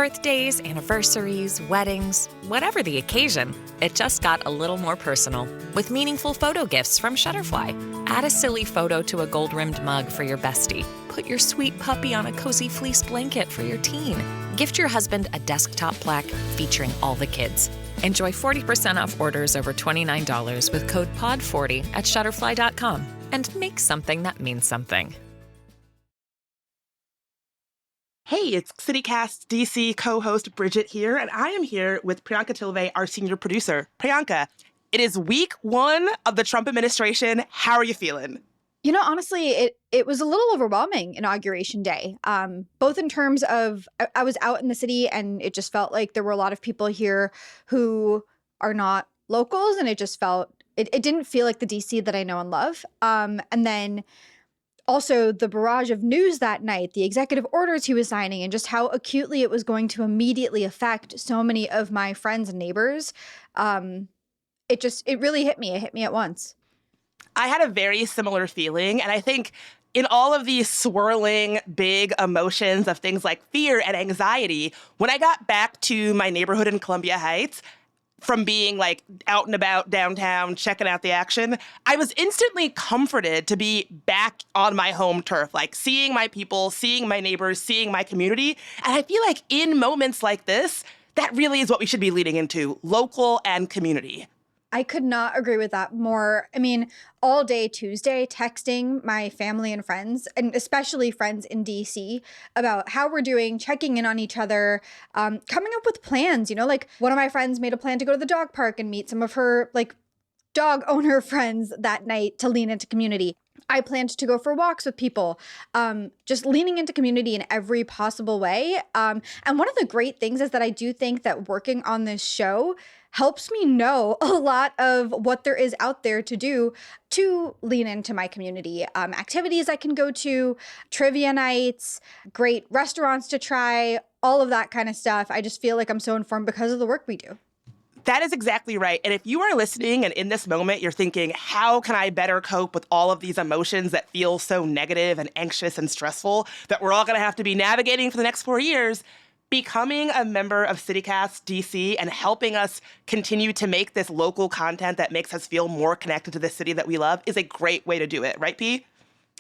Birthdays, anniversaries, weddings, whatever the occasion, it just got a little more personal with meaningful photo gifts from Shutterfly. Add a silly photo to a gold-rimmed mug for your bestie. Put your sweet puppy on a cozy fleece blanket for your teen. Gift your husband a desktop plaque featuring all the kids. Enjoy 40% off orders over $29 with code POD40 at Shutterfly.com and make something that means something. Hey, it's CityCast DC co-host Bridget here, and I am here with Priyanka Tilve, our senior producer. Priyanka, it is week 1 of the Trump administration. How are you feeling? You know, honestly, it was a little overwhelming Inauguration Day, both in terms of I was out in the city and it just felt like there were a lot of people here who are not locals, and it just felt, it didn't feel like the DC that I know and love. And then also the barrage of news that night, the executive orders he was signing, and just how acutely it was going to immediately affect so many of my friends and neighbors. It really hit me. It hit me at once. I had a very similar feeling, and I think in all of these swirling big emotions of things like fear and anxiety, when I got back to my neighborhood in Columbia Heights, from being like out and about downtown, checking out the action, I was instantly comforted to be back on my home turf, like seeing my people, seeing my neighbors, seeing my community. And I feel like in moments like this, that really is what we should be leading into, local and community. I could not agree with that more. I mean, all day Tuesday, texting my family and friends, and especially friends in DC, about how we're doing, checking in on each other, coming up with plans. You know, like one of my friends made a plan to go to the dog park and meet some of her like dog owner friends that night to lean into community. I planned to go for walks with people, just leaning into community in every possible way. And one of the great things is that I do think that working on this show helps me know a lot of what there is out there to do to lean into my community. Activities I can go to, trivia nights, great restaurants to try, all of that kind of stuff. I just feel like I'm so informed because of the work we do. That is exactly right. And if you are listening and in this moment you're thinking, how can I better cope with all of these emotions that feel so negative and anxious and stressful that we're all going to have to be navigating for the next 4 years, becoming a member of CityCast DC and helping us continue to make this local content that makes us feel more connected to the city that we love is a great way to do it. Right, P?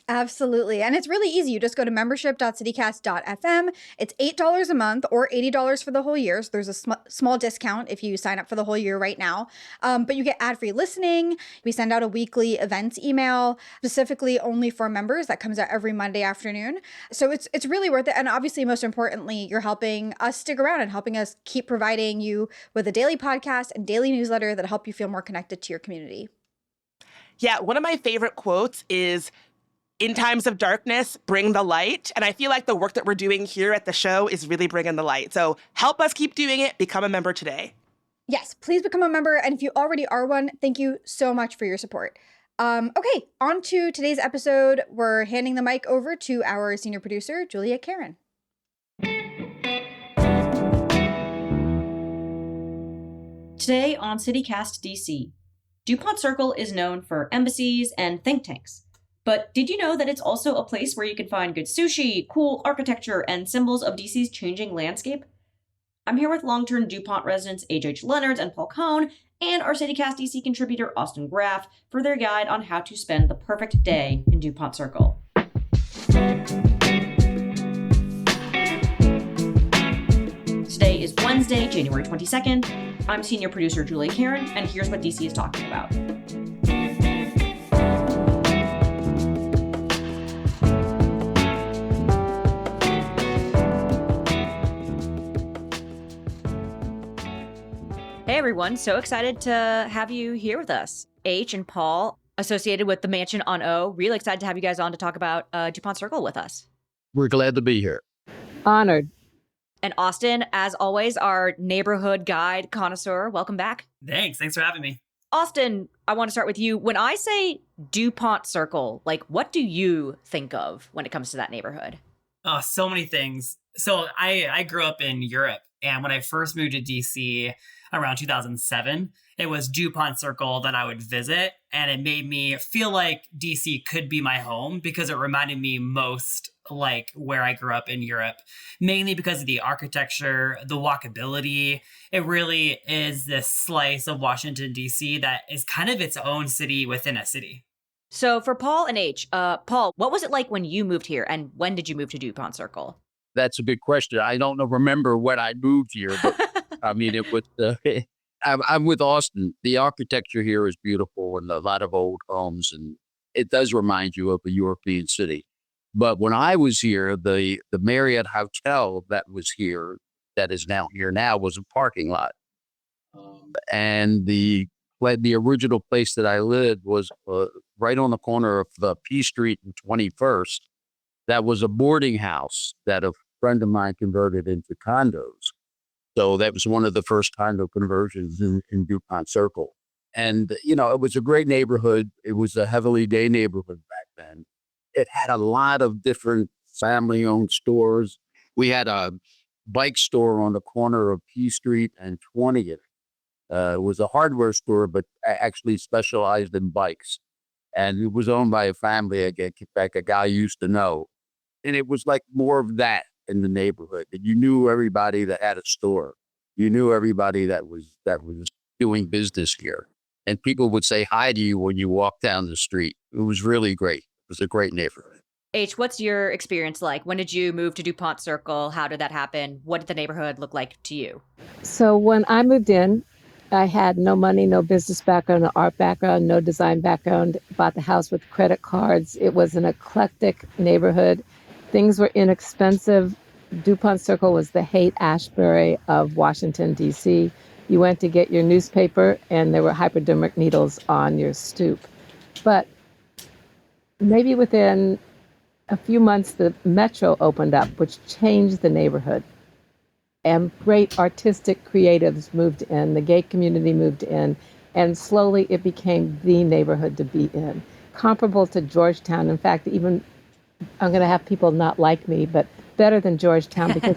Absolutely. And it's really easy. You just go to membership.citycast.fm. It's $8 a month or $80 for the whole year. So there's a small discount if you sign up for the whole year right now. But you get ad-free listening. We send out a weekly events email specifically only for members that comes out every Monday afternoon. So it's really worth it. And obviously, most importantly, you're helping us stick around and helping us keep providing you with a daily podcast and daily newsletter that help you feel more connected to your community. Yeah, one of my favorite quotes is, "In times of darkness, bring the light." And I feel like the work that we're doing here at the show is really bringing the light. So help us keep doing it. Become a member today. Yes, please become a member. And if you already are one, thank you so much for your support. Okay, on to today's episode. We're handing the mic over to our senior producer, Julia Karen. Today on CityCast DC, Dupont Circle is known for embassies and think tanks. But did you know that it's also a place where you can find good sushi, cool architecture, and symbols of DC's changing landscape? I'm here with Longterm Dupont residents H.H. Leonards and Paul Cohn, and our CityCast DC contributor Austin Graff for their guide on how to spend the perfect day in Dupont Circle. Today is Wednesday, January 22nd. I'm senior producer Julia Karen, and here's what DC is talking about. Hey everyone, so excited to have you here with us. H and Paul, associated with the Mansion on O, really excited to have you guys on to talk about Dupont Circle with us. We're glad to be here. Honored. And Austin, as always, our neighborhood guide connoisseur, welcome back. Thanks for having me. Austin, I want to start with you. When I say Dupont Circle, like what do you think of when it comes to that neighborhood? Oh, so many things. So I grew up in Europe, and when I first moved to DC around 2007, it was Dupont Circle that I would visit, and it made me feel like DC could be my home because it reminded me most like where I grew up in Europe, mainly because of the architecture, the walkability. It really is this slice of Washington, D.C. that is kind of its own city within a city. So for Paul and H, Paul, what was it like when you moved here, and when did you move to Dupont Circle? That's a big question. I don't know, remember when I moved here, but I mean, it was, I'm with Austin. The architecture here is beautiful and a lot of old homes, and it does remind you of a European city. But when I was here, the Marriott Hotel that was here, that is now here now, was a parking lot. And the original place that I lived was right on the corner of P Street and 21st. That was a boarding house that a friend of mine converted into condos. So that was one of the first condo conversions in Dupont Circle. And, it was a great neighborhood. It was a heavily gay neighborhood back then. It had a lot of different family-owned stores. We had a bike store on the corner of P Street and 20th. It was a hardware store, but actually specialized in bikes. And it was owned by a family, like a guy I used to know. And it was like more of that in the neighborhood. And you knew everybody that had a store. You knew everybody that was doing business here. And people would say hi to you when you walked down the street. It was really great. It was a great neighborhood. H, what's your experience like? When did you move to Dupont Circle? How did that happen? What did the neighborhood look like to you? So when I moved in, I had no money, no business background, no art background, no design background. Bought the house with credit cards. It was an eclectic neighborhood. Things were inexpensive. Dupont Circle was the Haight-Ashbury of Washington, D.C. You went to get your newspaper, and there were hypodermic needles on your stoop. But maybe within a few months, the Metro opened up, which changed the neighborhood. And great artistic creatives moved in. The gay community moved in. And slowly it became the neighborhood to be in. Comparable to Georgetown. In fact, even I'm going to have people not like me, but better than Georgetown because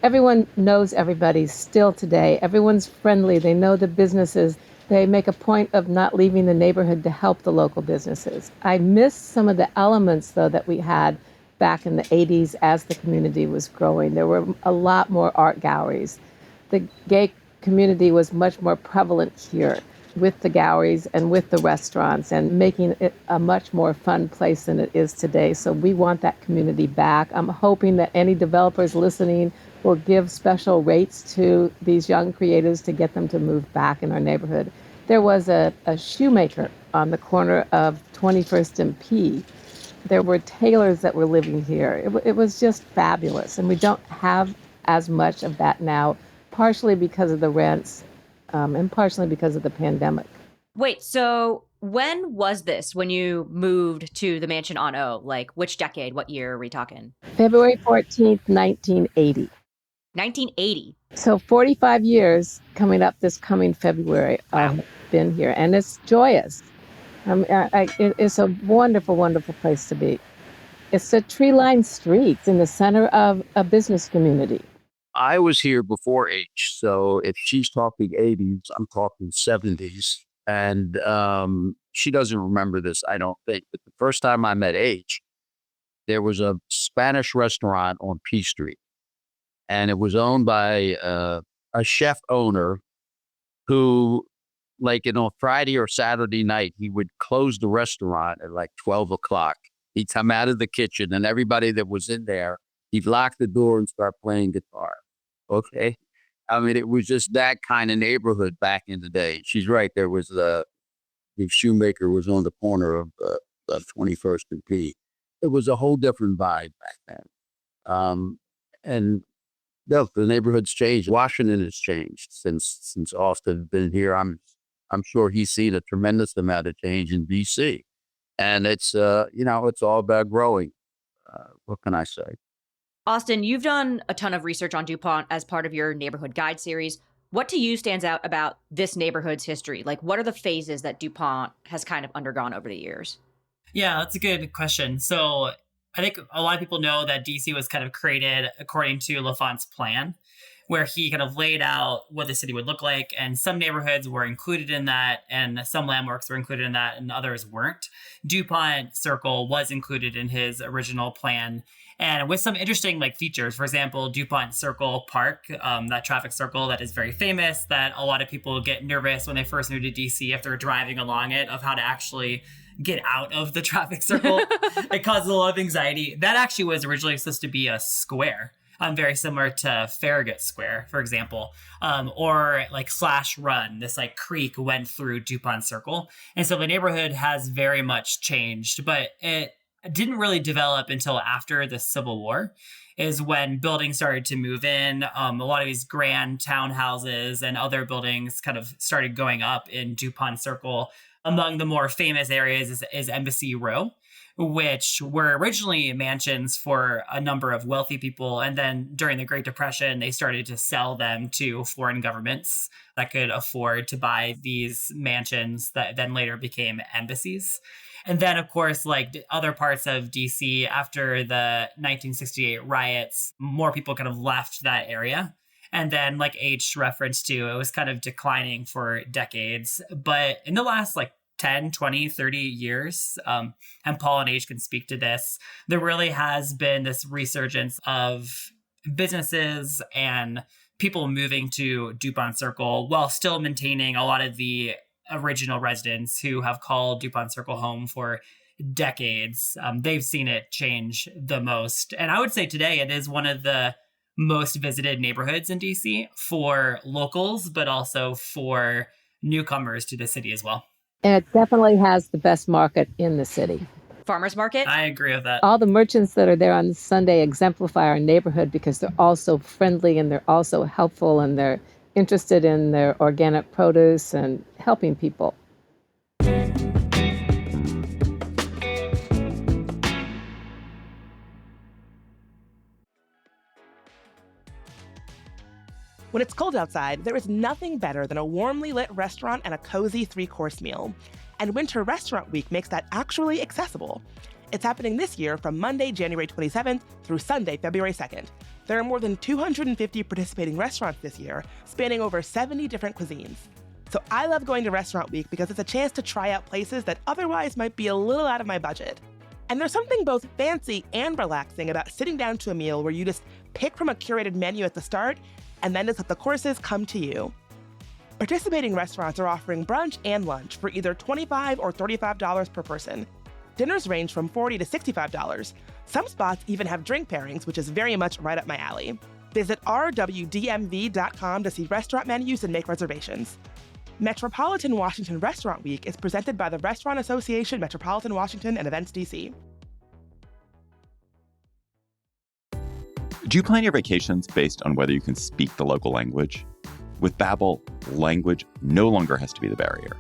everyone knows everybody still today. Everyone's friendly. They know the businesses. They make a point of not leaving the neighborhood to help the local businesses. I miss some of the elements, though, that we had back in the 80s as the community was growing. There were a lot more art galleries. The gay community was much more prevalent here with the galleries and with the restaurants and making it a much more fun place than it is today. So we want that community back. I'm hoping that any developers listening will give special rates to these young creatives to get them to move back in our neighborhood. There was a shoemaker on the corner of 21st and P. There were tailors that were living here. It was just fabulous. And we don't have as much of that now, partially because of the rents and partially because of the pandemic. Wait, so when was this when you moved to the mansion on O? Like which decade, what year are we talking? February 14th, 1980. 1980. So 45 years coming up this coming February. I've been here, and it's joyous. It's a wonderful, wonderful place to be. It's a tree-lined streets in the center of a business community. I was here before H, so if she's talking 80s, I'm talking 70s. And she doesn't remember this, I don't think. But the first time I met H, there was a Spanish restaurant on P Street. And it was owned by a chef owner who, like, on Friday or Saturday night, he would close the restaurant at like 12 o'clock. He'd come out of the kitchen and everybody that was in there, he'd lock the door and start playing guitar. Okay. I mean, it was just that kind of neighborhood back in the day. She's right. There was the shoemaker was on the corner of 21st and P. It was a whole different vibe back then. And no, the neighborhood's changed. Washington has changed since Austin's been here. I'm sure he's seen a tremendous amount of change in DC. And it's, it's all about growing. What can I say? Austin, you've done a ton of research on Dupont as part of your neighborhood guide series. What to you stands out about this neighborhood's history? Like, what are the phases that Dupont has kind of undergone over the years? Yeah, that's a good question. So I think a lot of people know that DC was kind of created according to L'Enfant's plan, where he kind of laid out what the city would look like. And some neighborhoods were included in that, and some landmarks were included in that, and others weren't. Dupont Circle was included in his original plan, and with some interesting features. For example, Dupont Circle Park, that traffic circle that is very famous, that a lot of people get nervous when they first move to DC if they're driving along it, of how to actually get out of the traffic circle. It causes a lot of anxiety. That actually was originally supposed to be a square. Very similar to Farragut Square, for example, or Slash Run. This creek went through Dupont Circle, and so the neighborhood has very much changed. But it didn't really develop until after the Civil War, is when buildings started to move in. A lot of these grand townhouses and other buildings kind of started going up in Dupont Circle. Among the more famous areas is Embassy Row, which were originally mansions for a number of wealthy people. And then during the Great Depression, they started to sell them to foreign governments that could afford to buy these mansions that then later became embassies. And then, of course, other parts of DC, after the 1968 riots, more people kind of left that area. And then, H referenced to, it was kind of declining for decades. But in the last 10, 20, 30 years, and Paul and H can speak to this, there really has been this resurgence of businesses and people moving to Dupont Circle while still maintaining a lot of the original residents who have called Dupont Circle home for decades. They've seen it change the most. And I would say today it is one of the most visited neighborhoods in DC for locals, but also for newcomers to the city as well. And it definitely has the best market in the city. Farmers market? I agree with that. All the merchants that are there on Sunday exemplify our neighborhood because they're all so friendly and they're also helpful and they're interested in their organic produce and helping people. When it's cold outside, there is nothing better than a warmly lit restaurant and a cozy 3-course meal. And Winter Restaurant Week makes that actually accessible. It's happening this year from Monday, January 27th through Sunday, February 2nd. There are more than 250 participating restaurants this year, spanning over 70 different cuisines. So I love going to Restaurant Week because it's a chance to try out places that otherwise might be a little out of my budget. And there's something both fancy and relaxing about sitting down to a meal where you just pick from a curated menu at the start and then just let the courses come to you. Participating restaurants are offering brunch and lunch for either $25 or $35 per person. Dinners range from $40 to $65. Some spots even have drink pairings, which is very much right up my alley. Visit rwdmv.com to see restaurant menus and make reservations. Metropolitan Washington Restaurant Week is presented by the Restaurant Association, Metropolitan Washington, and Events DC. Do you plan your vacations based on whether you can speak the local language? With Babbel, language no longer has to be the barrier.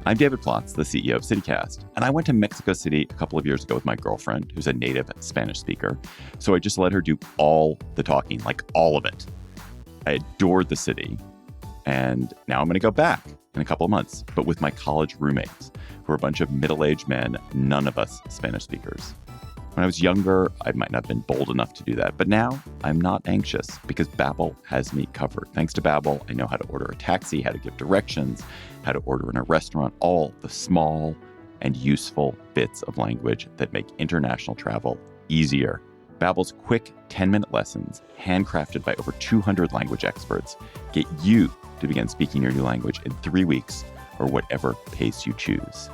I'm David Plotz, the CEO of CityCast, and I went to Mexico City a couple of years ago with my girlfriend, who's a native Spanish speaker, so I just let her do all the talking, all of it. I adored the city, and now I'm going to go back in a couple of months, but with my college roommates, who are a bunch of middle-aged men, none of us Spanish speakers. When I was younger, I might not have been bold enough to do that, but now I'm not anxious because Babbel has me covered. Thanks to Babbel, I know how to order a taxi, how to give directions, how to order in a restaurant, all the small and useful bits of language that make international travel easier. Babbel's quick 10-minute lessons, handcrafted by over 200 language experts, get you to begin speaking your new language in 3 weeks or whatever pace you choose.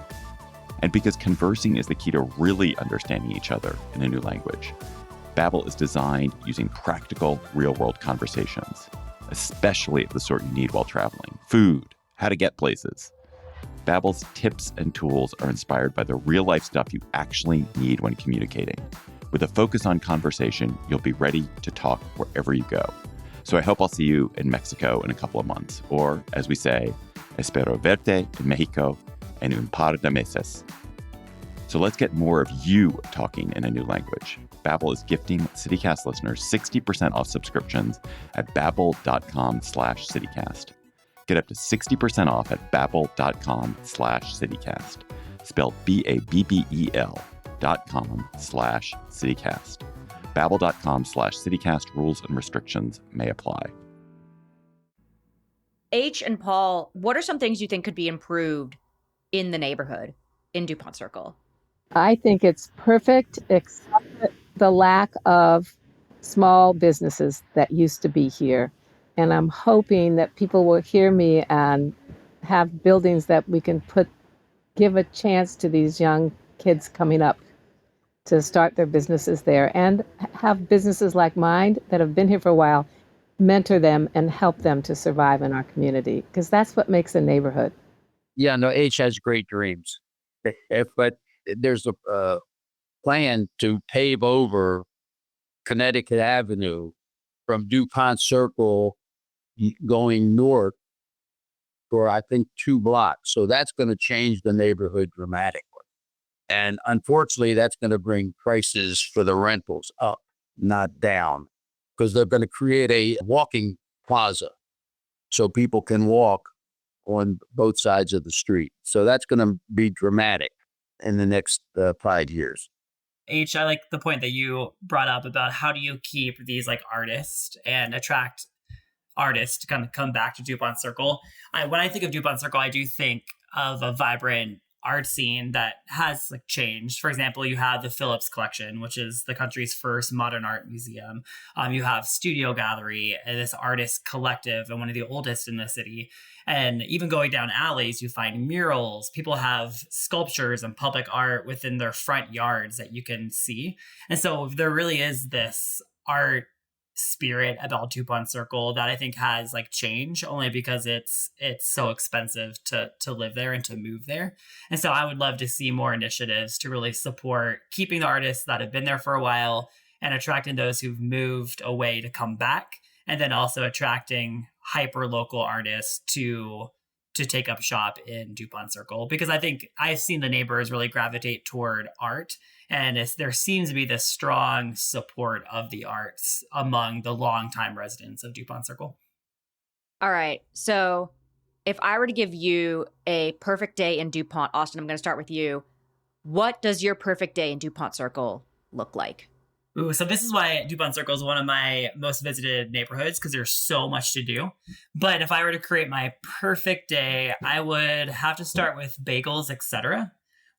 And because conversing is the key to really understanding each other in a new language, Babbel is designed using practical, real-world conversations, especially the sort you need while traveling. Food, how to get places. Babbel's tips and tools are inspired by the real-life stuff you actually need when communicating. With a focus on conversation, you'll be ready to talk wherever you go. So I hope I'll see you in Mexico in a couple of months. Or, as we say, espero verte en Mexico en un par de meses. So let's get more of you talking in a new language. Babbel is gifting CityCast listeners 60% off subscriptions at babbel.com/CityCast. Get up to 60% off at babbel.com/CityCast. Spelled BABBEL.com/CityCast. Babbel.com/CityCast. Rules and restrictions may apply. H and Paul, what are some things you think could be improved in the neighborhood in Dupont Circle? I think it's perfect, except the lack of small businesses that used to be here. And I'm hoping that people will hear me and have buildings that we can give a chance to these young kids coming up to start their businesses there, and have businesses like mine that have been here for a while mentor them and help them to survive in our community, because that's what makes a neighborhood. Yeah, no, H has great dreams. But there's a plan to pave over Connecticut Avenue from Dupont Circle going north for, I think, 2 blocks. So that's going to change the neighborhood dramatically. And unfortunately, that's going to bring prices for the rentals up, not down, because they're going to create a walking plaza so people can walk on both sides of the street. So that's going to be dramatic in the next 5 years. H, I like the point that you brought up about how do you keep these like artists and attract artists to kind of come back to Dupont Circle. When I think of Dupont Circle, I do think of a vibrant art scene that has like changed. For example, you have the Phillips Collection, which is the country's first modern art museum. You have Studio Gallery, this artist collective, and one of the oldest in the city. And even going down alleys, you find murals. People have sculptures and public art within their front yards that you can see. And so there really is this art spirit about Dupont Circle that I think has like changed, only because it's so expensive to live there and to move there. And so I would love to see more initiatives to really support keeping the artists that have been there for a while and attracting those who've moved away to come back, and then also attracting hyper local artists to take up shop in Dupont Circle, because I think I've seen the neighbors really gravitate toward art. And there seems to be this strong support of the arts among the longtime residents of Dupont Circle. All right. So if I were to give you a perfect day in Dupont, Austin, I'm going to start with you. What does your perfect day in Dupont Circle look like? Ooh, so this is why Dupont Circle is one of my most visited neighborhoods, because there's so much to do. But if I were to create my perfect day, I would have to start with Bagels, Etc.,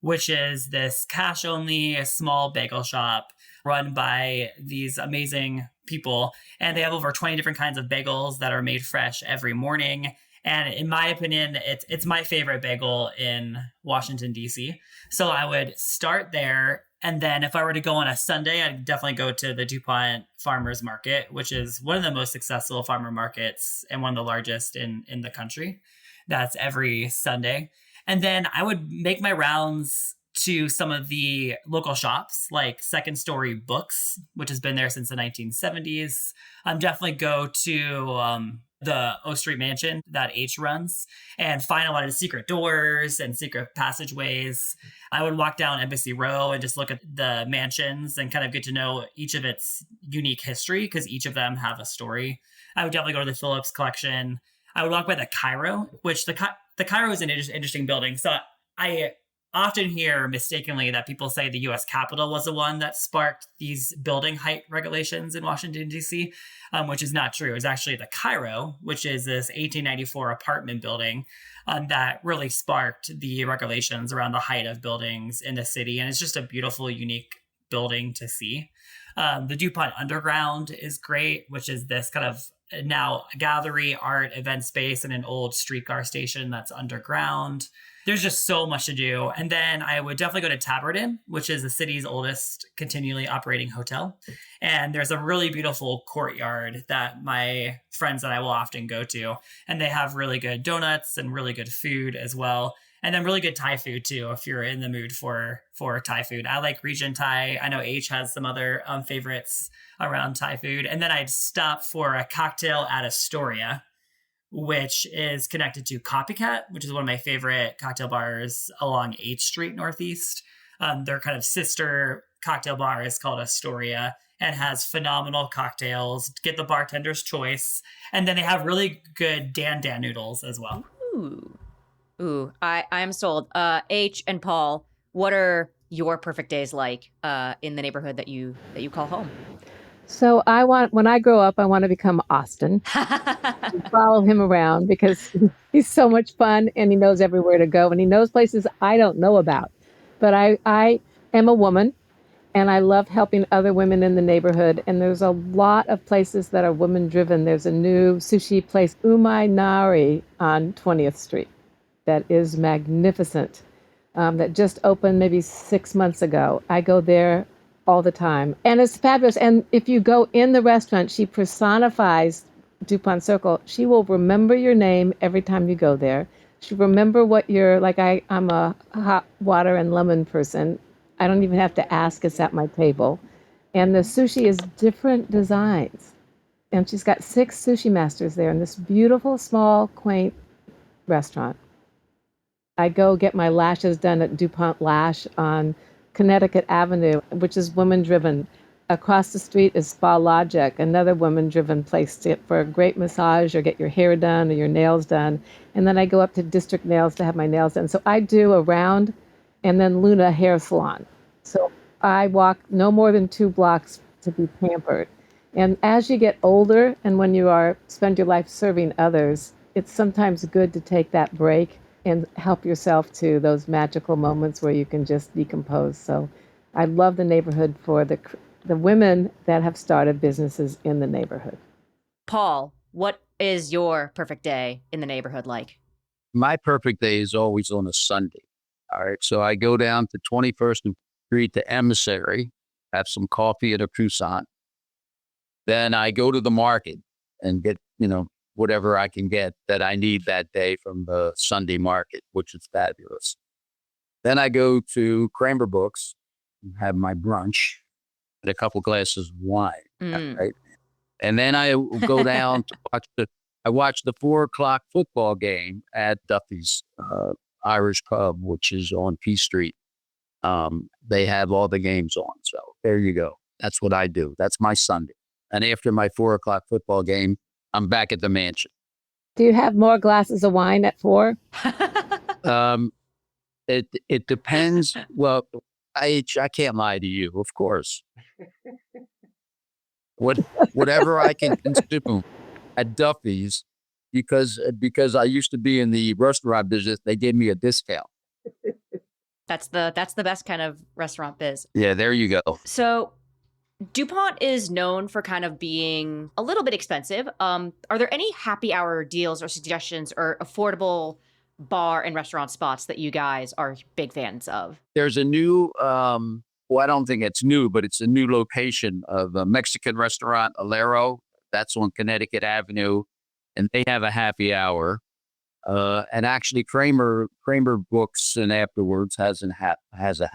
which is this cash-only small bagel shop run by these amazing people. And they have over 20 different kinds of bagels that are made fresh every morning. And in my opinion, it's my favorite bagel in Washington, D.C. So I would start there. And then if I were to go on a Sunday, I'd definitely go to the DuPont Farmers Market, which is one of the most successful farmer markets and one of the largest in the country. That's every Sunday. And then I would make my rounds to some of the local shops like Second Story Books, which has been there since the 1970s. Definitely go to the O Street Mansion that H runs and find a lot of secret doors and secret passageways. I would walk down Embassy Row and just look at the mansions and kind of get to know each of its unique history, because each of them have a story. I would definitely go to the Phillips Collection. I would walk by the Cairo, which the Cairo is an interesting building. So I often hear mistakenly that people say the U.S. Capitol was the one that sparked these building height regulations in Washington, D.C., which is not true. It was actually the Cairo, which is this 1894 apartment building that really sparked the regulations around the height of buildings in the city. And it's just a beautiful, unique building to see. The DuPont Underground is great, which is this kind of now gallery, art, event space, and an old streetcar station that's underground. There's just so much to do. And then I would definitely go to Taberton, which is the city's oldest continually operating hotel. And there's a really beautiful courtyard that my friends and I will often go to. And they have really good donuts and really good food as well. And then really good Thai food too, if you're in the mood for Thai food. I like Region Thai. I know H has some other favorites around Thai food. And then I'd stop for a cocktail at Astoria, which is connected to Copycat, which is one of my favorite cocktail bars along 8th Street Northeast. Their kind of sister cocktail bar is called Astoria and has phenomenal cocktails. Get the bartender's choice. And then they have really good Dan noodles as well. Ooh, I'm sold. H and Paul, what are your perfect days like in the neighborhood that you call home? So when I grow up, I want to become Austin, follow him around because he's so much fun and he knows everywhere to go and he knows places I don't know about. But I am a woman and I love helping other women in the neighborhood. And there's a lot of places that are women driven. There's a new sushi place, Umai Nari, on 20th Street that is magnificent, that just opened maybe 6 months ago. I go there all the time. And it's fabulous. And if you go in the restaurant, she personifies Dupont Circle. She will remember your name every time you go there. She'll remember what you're like. I'm a hot water and lemon person. I don't even have to ask, it's at my table. And the sushi is different designs. And she's got 6 sushi masters there in this beautiful, small, quaint restaurant. I go get my lashes done at Dupont Lash on Connecticut Avenue, which is women-driven. Across the street is Spa Logic, another women-driven place for a great massage or get your hair done or your nails done. And then I go up to District Nails to have my nails done. So I do a round and then Luna Hair Salon. So I walk no more than 2 blocks to be pampered. And as you get older and when you spend your life serving others, it's sometimes good to take that break and help yourself to those magical moments where you can just decompose. So I love the neighborhood for the women that have started businesses in the neighborhood. Paul, what is your perfect day in the neighborhood like? My perfect day is always on a Sunday. All right. So I go down to 21st Street to Emissary, have some coffee and a croissant. Then I go to the market and get, whatever I can get that I need that day from the Sunday market, which is fabulous. Then I go to Kramer Books and have my brunch and a couple glasses of wine. Right. And then I go down to watch the 4:00 football game at Duffy's Irish Pub, which is on P Street. They have all the games on. So there you go. That's what I do. That's my Sunday. And after my 4:00 football game, I'm back at the mansion. Do you have more glasses of wine at 4? It depends. Well, I can't lie to you, of course. Whatever I can consume at Duffy's, because I used to be in the restaurant business, they gave me a discount. That's the best kind of restaurant biz. Yeah, there you go. So Dupont is known for kind of being a little bit expensive. Are there any happy hour deals or suggestions or affordable bar and restaurant spots that you guys are big fans of? There's a new, I don't think it's new, but it's a new location of a Mexican restaurant, Alero. That's on Connecticut Avenue, and they have a happy hour. And actually, Kramer Books and afterwards has a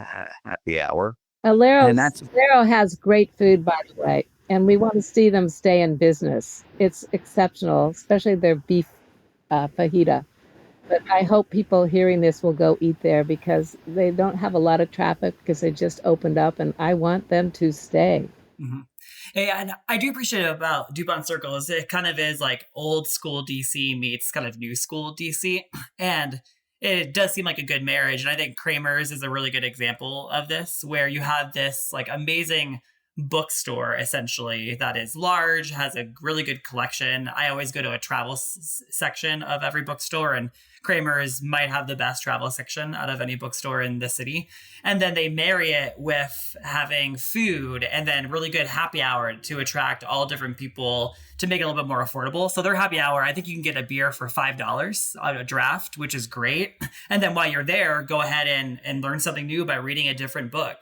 happy hour. Alero has great food, by the way, and we want to see them stay in business. It's exceptional, especially their beef fajita. But I hope people hearing this will go eat there because they don't have a lot of traffic because they just opened up, and I want them to stay. Mm-hmm. And I do appreciate about Dupont Circle is it kind of is like old school DC meets kind of new school DC. And it does seem like a good marriage. And I think Kramer's is a really good example of this, where you have this like amazing bookstore essentially that is large, has a really good collection. I always go to a travel section of every bookstore, and Kramer's might have the best travel section out of any bookstore in the city. And then they marry it with having food and then really good happy hour to attract all different people to make it a little bit more affordable. So their happy hour, I think you can get a beer for $5 on a draft, which is great. And then while you're there, go ahead and learn something new by reading a different book.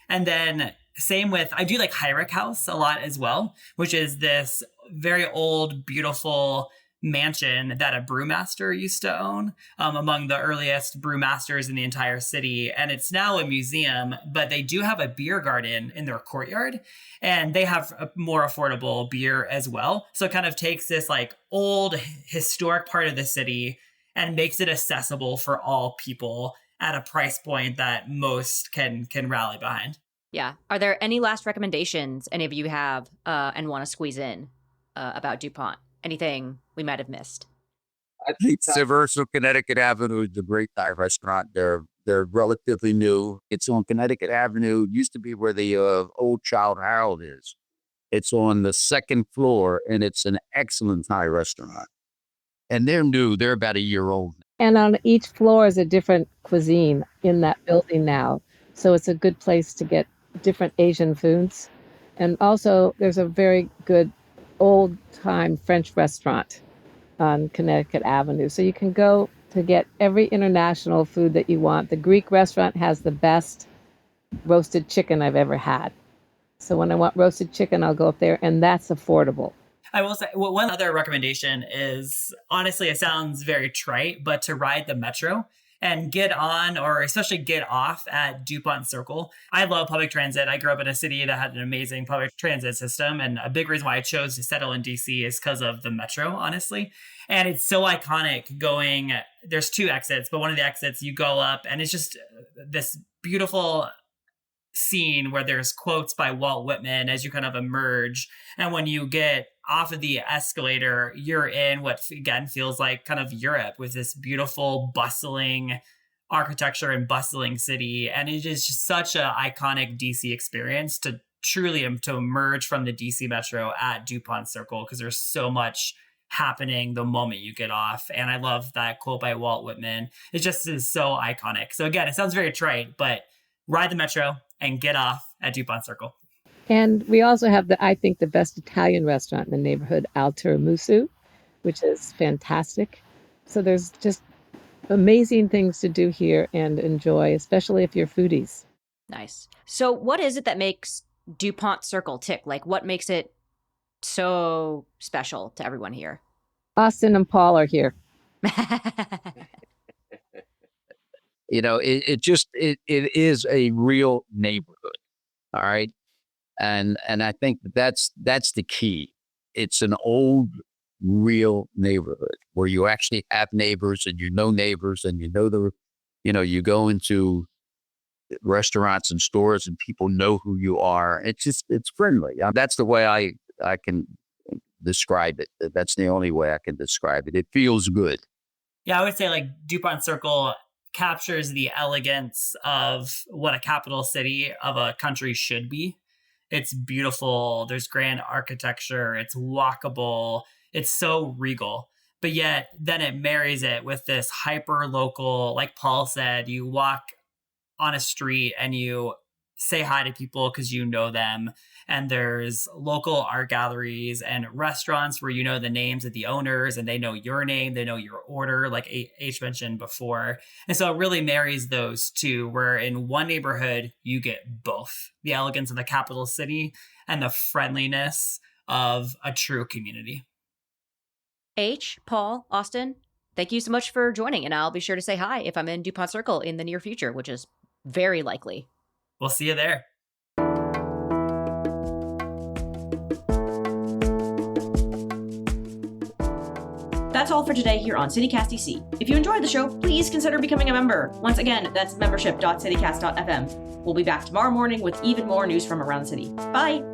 And then same with, I do like Heinrich House a lot as well, which is this very old, beautiful mansion that a brewmaster used to own, among the earliest brewmasters in the entire city. And it's now a museum, but they do have a beer garden in their courtyard, and they have a more affordable beer as well. So it kind of takes this like old historic part of the city and makes it accessible for all people at a price point that most can rally behind. Yeah. Are there any last recommendations any of you have and want to squeeze in about Dupont? Anything we might have missed? I think Traverso Connecticut Avenue is a great Thai restaurant. They're relatively new. It's on Connecticut Avenue. It used to be where the old Child Harold is. It's on the second floor, and it's an excellent Thai restaurant. And they're new. They're about a year old. And on each floor is a different cuisine in that building now. So it's a good place to get different Asian foods. And also, there's a very good old-time French restaurant on Connecticut Avenue. So you can go to get every international food that you want. The Greek restaurant has the best roasted chicken I've ever had. So when I want roasted chicken, I'll go up there, and that's affordable. I will say, well, one other recommendation is, honestly, it sounds very trite, but to ride the metro and get on, or especially get off at Dupont Circle. I love public transit. I grew up in a city that had an amazing public transit system. And a big reason why I chose to settle in DC is because of the metro, honestly. And it's so iconic going, there's 2 exits, but one of the exits you go up and it's just this beautiful scene where there's quotes by Walt Whitman as you kind of emerge. And when you get off of the escalator, you're in what again feels like kind of Europe with this beautiful bustling architecture and bustling city. And it is just such an iconic DC experience to truly to emerge from the DC Metro at Dupont Circle, because there's so much happening the moment you get off. And I love that quote by Walt Whitman. It just is so iconic. So again, it sounds very trite, but ride the metro and get off at Dupont Circle. And we also have I think the best Italian restaurant in the neighborhood, Al Tiramisu, which is fantastic. So there's just amazing things to do here and enjoy, especially if you're foodies. Nice. So what is it that makes Dupont Circle tick? Like, what makes it so special to everyone here? Austin and Paul are here. You know, it is a real neighborhood. All right. And I think that's the key. It's an old, real neighborhood where you actually have neighbors and you know neighbors and you you go into restaurants and stores and people know who you are. It's friendly. That's the way I can describe it. That's the only way I can describe it. It feels good. Yeah, I would say like Dupont Circle captures the elegance of what a capital city of a country should be. It's beautiful. There's grand architecture. It's walkable. It's so regal. But yet then it marries it with this hyper local, like Paul said, you walk on a street and you say hi to people because you know them. And there's local art galleries and restaurants where you know the names of the owners and they know your name, they know your order, like H mentioned before. And so it really marries those two, where in one neighborhood, you get both the elegance of the capital city and the friendliness of a true community. H, Paul, Austin, thank you so much for joining. And I'll be sure to say hi if I'm in Dupont Circle in the near future, which is very likely. We'll see you there. That's all for today here on CityCast DC. If you enjoyed the show, please consider becoming a member. Once again, that's membership.citycast.fm. We'll be back tomorrow morning with even more news from around the city. Bye!